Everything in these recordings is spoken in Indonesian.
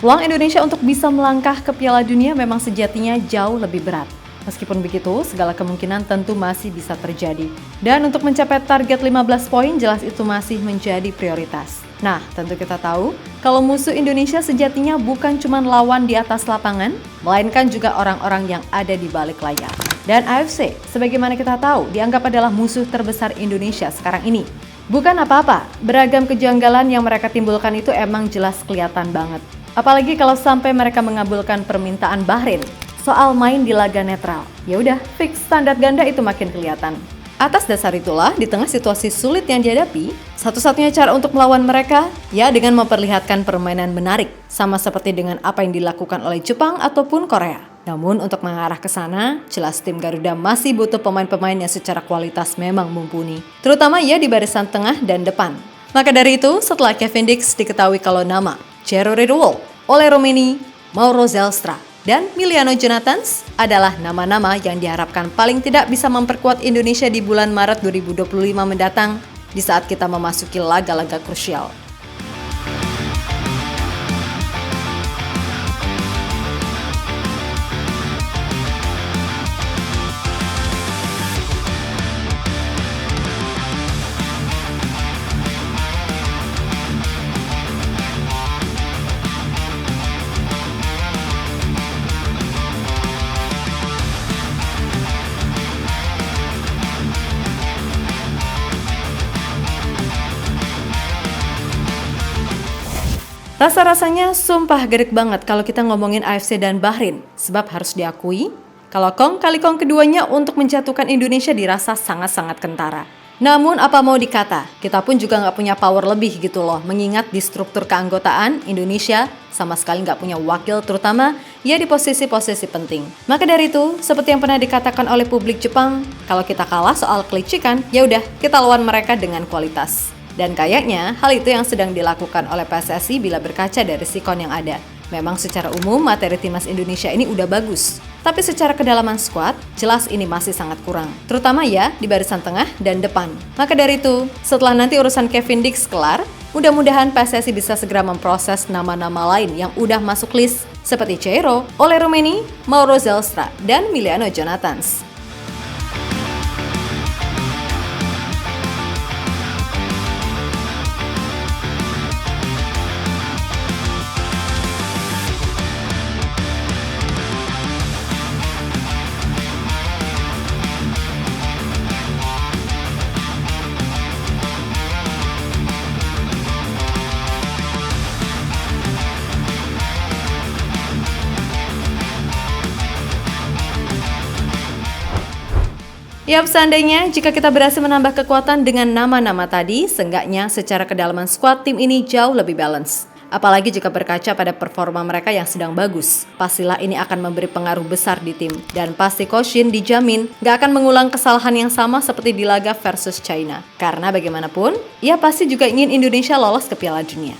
Peluang Indonesia untuk bisa melangkah ke Piala Dunia memang sejatinya jauh lebih berat. Meskipun begitu, segala kemungkinan tentu masih bisa terjadi. Dan untuk mencapai target 15 poin, jelas itu masih menjadi prioritas. Nah, tentu kita tahu, kalau musuh Indonesia sejatinya bukan cuma lawan di atas lapangan, melainkan juga orang-orang yang ada di balik layar. Dan AFC, sebagaimana kita tahu, dianggap adalah musuh terbesar Indonesia sekarang ini. Bukan apa-apa, beragam kejanggalan yang mereka timbulkan itu emang jelas kelihatan banget. Apalagi kalau sampai mereka mengabulkan permintaan Bahrain soal main di laga netral. Ya udah, fix standar ganda itu makin kelihatan. Atas dasar itulah, di tengah situasi sulit yang dihadapi, satu-satunya cara untuk melawan mereka ya dengan memperlihatkan permainan menarik, sama seperti dengan apa yang dilakukan oleh Jepang ataupun Korea. Namun untuk mengarah ke sana, jelas tim Garuda masih butuh pemain-pemain yang secara kualitas memang mumpuni, terutama ya di barisan tengah dan depan. Maka dari itu, setelah Kevin Dix diketahui kalau nama Ciro Riedewald, Ole Roemeny, Mauro Zelstra, dan Miliano Jonathans adalah nama-nama yang diharapkan paling tidak bisa memperkuat Indonesia di bulan Maret 2025 mendatang di saat kita memasuki laga-laga krusial. Rasa-rasanya sumpah gedek banget kalau kita ngomongin AFC dan Bahrain. Sebab harus diakui, kalau kong kali kong keduanya untuk menjatuhkan Indonesia dirasa sangat-sangat kentara. Namun apa mau dikata, kita pun juga nggak punya power lebih gitu loh. Mengingat di struktur keanggotaan, Indonesia sama sekali nggak punya wakil, terutama ya di posisi-posisi penting. Maka dari itu, seperti yang pernah dikatakan oleh publik Jepang, kalau kita kalah soal kelicikan, ya udah kita lawan mereka dengan kualitas. Dan kayaknya hal itu yang sedang dilakukan oleh PSSI bila berkaca dari sikon yang ada. Memang secara umum materi timnas Indonesia ini udah bagus. Tapi secara kedalaman skuad, jelas ini masih sangat kurang. Terutama ya di barisan tengah dan depan. Maka dari itu, setelah nanti urusan Kevin Dix kelar, mudah-mudahan PSSI bisa segera memproses nama-nama lain yang udah masuk list seperti Ciro, Ole Roemeny, Mauro Zelstra, dan Miliano Jonathans. Yap, seandainya jika kita berhasil menambah kekuatan dengan nama-nama tadi, seenggaknya secara kedalaman skuad tim ini jauh lebih balance. Apalagi jika berkaca pada performa mereka yang sedang bagus. Pastilah ini akan memberi pengaruh besar di tim. Dan pasti Coach Shin dijamin gak akan mengulang kesalahan yang sama seperti di laga versus China. Karena bagaimanapun, ia pasti juga ingin Indonesia lolos ke Piala Dunia.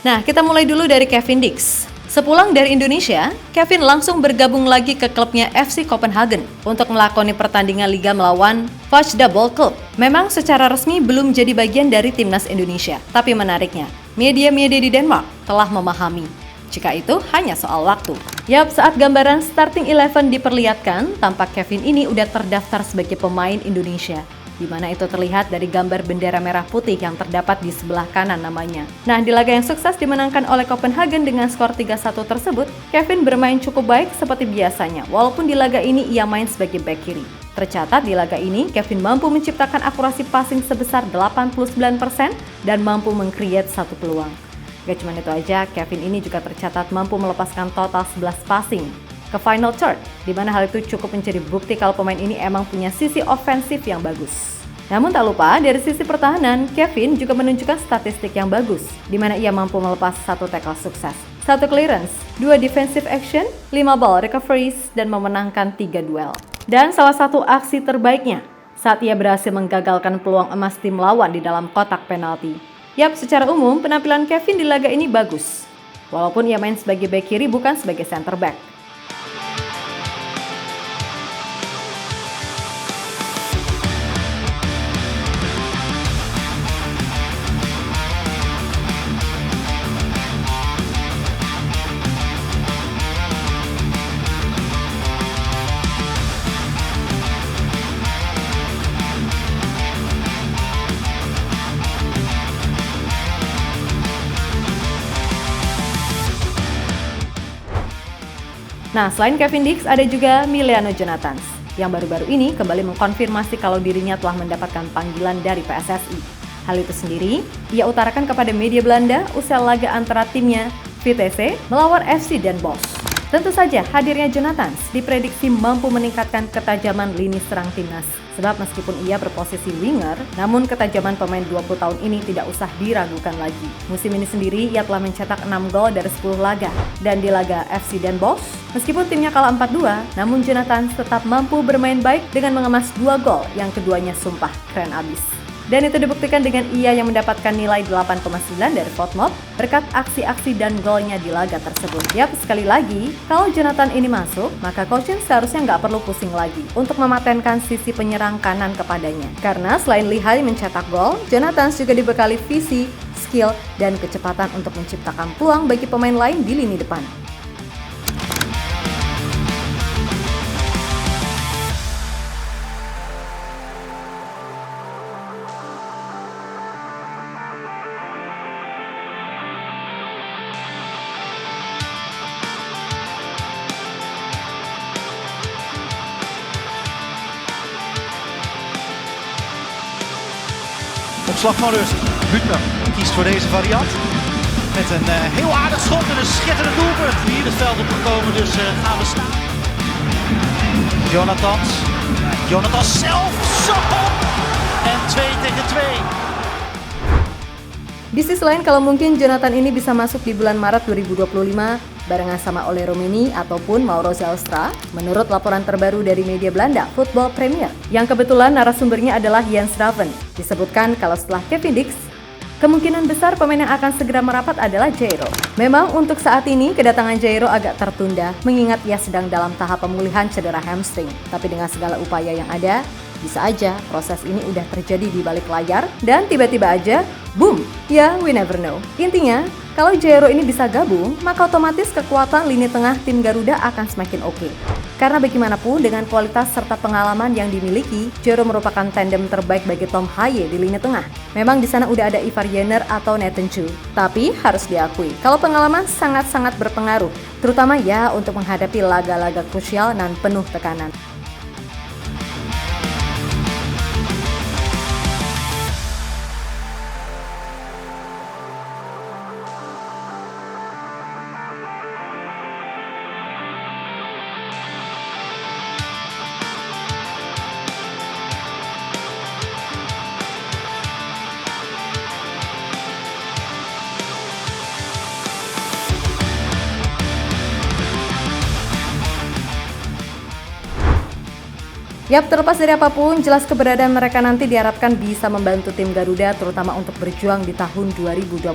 Nah, kita mulai dulu dari Kevin Dix. Sepulang dari Indonesia, Kevin langsung bergabung lagi ke klubnya FC Copenhagen untuk melakoni pertandingan liga melawan Faxe Bold Club. Memang secara resmi belum jadi bagian dari timnas Indonesia, tapi menariknya, media-media di Denmark telah memahami jika itu hanya soal waktu. Yap, saat gambaran starting 11 diperlihatkan, tampak Kevin ini udah terdaftar sebagai pemain Indonesia, di mana itu terlihat dari gambar bendera merah putih yang terdapat di sebelah kanan namanya. Nah, di laga yang sukses dimenangkan oleh Copenhagen dengan skor 3-1 tersebut, Kevin bermain cukup baik seperti biasanya, walaupun di laga ini ia main sebagai bek kiri. Tercatat di laga ini, Kevin mampu menciptakan akurasi passing sebesar 89% dan mampu meng-create satu peluang. Gak cuma itu aja, Kevin ini juga tercatat mampu melepaskan total 11 passing ke final third, di mana hal itu cukup menjadi bukti kalau pemain ini emang punya sisi ofensif yang bagus. Namun tak lupa, dari sisi pertahanan, Kevin juga menunjukkan statistik yang bagus, di mana ia mampu melepas 1 tackle sukses, 1 clearance, 2 defensive action, 5 ball recoveries, dan memenangkan 3 duel. Dan salah satu aksi terbaiknya, saat ia berhasil menggagalkan peluang emas tim lawan di dalam kotak penalti. Yap, secara umum penampilan Kevin di laga ini bagus, walaupun ia main sebagai bek kiri bukan sebagai center back. Nah, selain Kevin Dix, ada juga Emiliano Jonathans, yang baru-baru ini kembali mengkonfirmasi kalau dirinya telah mendapatkan panggilan dari PSSI. Hal itu sendiri, ia utarakan kepada media Belanda usai laga antara timnya Vitesse melawan FC Den Bosch. Tentu saja hadirnya Jonathans diprediksi mampu meningkatkan ketajaman lini serang timnas. Sebab meskipun ia berposisi winger, namun ketajaman pemain 20 tahun ini tidak usah diragukan lagi. Musim ini sendiri ia telah mencetak 6 gol dari 10 laga. Dan di laga FC Den Bosch, meskipun timnya kalah 4-2, namun Jonathans tetap mampu bermain baik dengan mengemas 2 gol yang keduanya sumpah keren abis. Dan itu dibuktikan dengan ia yang mendapatkan nilai 8,9 dari FotMob berkat aksi-aksi dan golnya di laga tersebut. Yap, sekali lagi, kalau Jonathan ini masuk, maka Coach seharusnya nggak perlu pusing lagi untuk mematenkan sisi penyerang kanan kepadanya. Karena selain lihai mencetak gol, Jonathan juga dibekali visi, skill, dan kecepatan untuk menciptakan peluang bagi pemain lain di lini depan. Opslag van rust. Buutner kiest voor deze variant. Met een heel aardig schot en een schitterend doelpunt. Hier het veld opgekomen, dus gaan we staan. Jonathans. Jonathans zelf. Zo! En 2 tegen 2. Di sisi lain, kalau mungkin Jonathan ini bisa masuk di bulan Maret 2025 barengan sama Ole Romeni ataupun Mauro Zelstra, menurut laporan terbaru dari media Belanda, Football Premier, yang kebetulan narasumbernya adalah Jens Raven. Disebutkan kalau setelah Kevin Dix, kemungkinan besar pemain yang akan segera merapat adalah Jairo. Memang untuk saat ini kedatangan Jairo agak tertunda, mengingat ia sedang dalam tahap pemulihan cedera hamstring. Tapi dengan segala upaya yang ada, bisa aja proses ini udah terjadi di balik layar dan tiba-tiba aja, boom! Ya, we never know. Intinya, kalau Jairo ini bisa gabung, maka otomatis kekuatan lini tengah tim Garuda akan semakin oke. Karena bagaimanapun dengan kualitas serta pengalaman yang dimiliki, Jairo merupakan tandem terbaik bagi Tom Haye di lini tengah. Memang di sana udah ada Ivar Jenner atau Nathan Chu, tapi harus diakui kalau pengalaman sangat-sangat berpengaruh, terutama ya untuk menghadapi laga-laga krusial dan penuh tekanan. Yap, terlepas dari apapun, jelas keberadaan mereka nanti diharapkan bisa membantu tim Garuda terutama untuk berjuang di tahun 2025.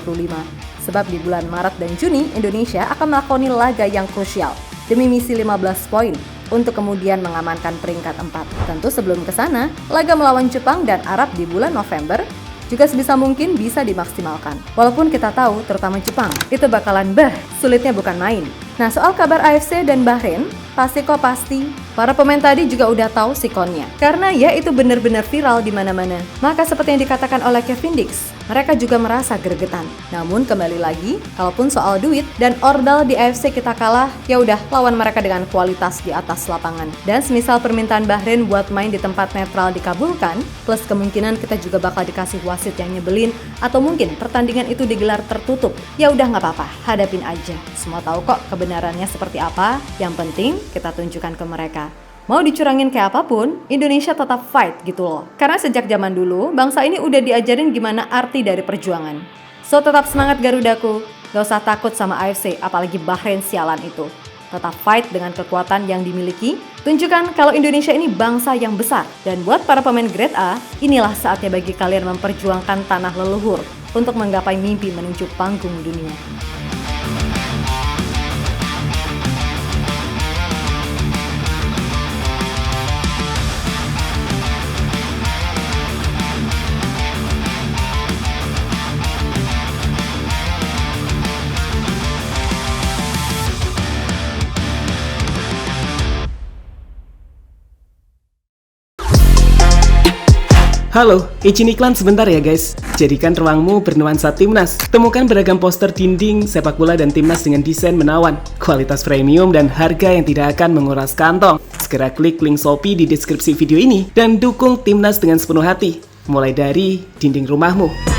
Sebab di bulan Maret dan Juni, Indonesia akan melakoni laga yang krusial demi misi 15 poin untuk kemudian mengamankan peringkat 4. Tentu sebelum ke sana, laga melawan Jepang dan Arab di bulan November juga sebisa mungkin bisa dimaksimalkan. Walaupun kita tahu, terutama Jepang, itu bakalan sulitnya bukan main. Nah, soal kabar AFC dan Bahrain, pasti para pemain tadi juga udah tahu sikonnya. Karena ya itu benar-benar viral di mana-mana. Maka seperti yang dikatakan oleh Kevin Dix, mereka juga merasa gregetan. Namun kembali lagi, kalaupun soal duit dan ordal di AFC kita kalah, ya udah lawan mereka dengan kualitas di atas lapangan. Dan semisal permintaan Bahrain buat main di tempat netral dikabulkan, plus kemungkinan kita juga bakal dikasih wasit yang nyebelin, atau mungkin pertandingan itu digelar tertutup, ya udah nggak apa-apa, hadapin aja. Semua tahu kok kebenarannya seperti apa. Yang penting kita tunjukkan ke mereka. Mau dicurangin kayak apapun, Indonesia tetap fight gitu loh. Karena sejak zaman dulu, bangsa ini udah diajarin gimana arti dari perjuangan. So tetap semangat Garudaku, gak usah takut sama AFC, apalagi Bahrain sialan itu. Tetap fight dengan kekuatan yang dimiliki, tunjukkan kalau Indonesia ini bangsa yang besar. Dan buat para pemain grade A, inilah saatnya bagi kalian memperjuangkan tanah leluhur untuk menggapai mimpi menuju panggung dunia. Halo, izin iklan sebentar ya guys. Jadikan ruangmu bernuansa Timnas. Temukan beragam poster dinding, sepak bola dan Timnas dengan desain menawan, kualitas premium dan harga yang tidak akan menguras kantong. Segera klik link Shopee di deskripsi video ini dan dukung Timnas dengan sepenuh hati. Mulai dari dinding rumahmu.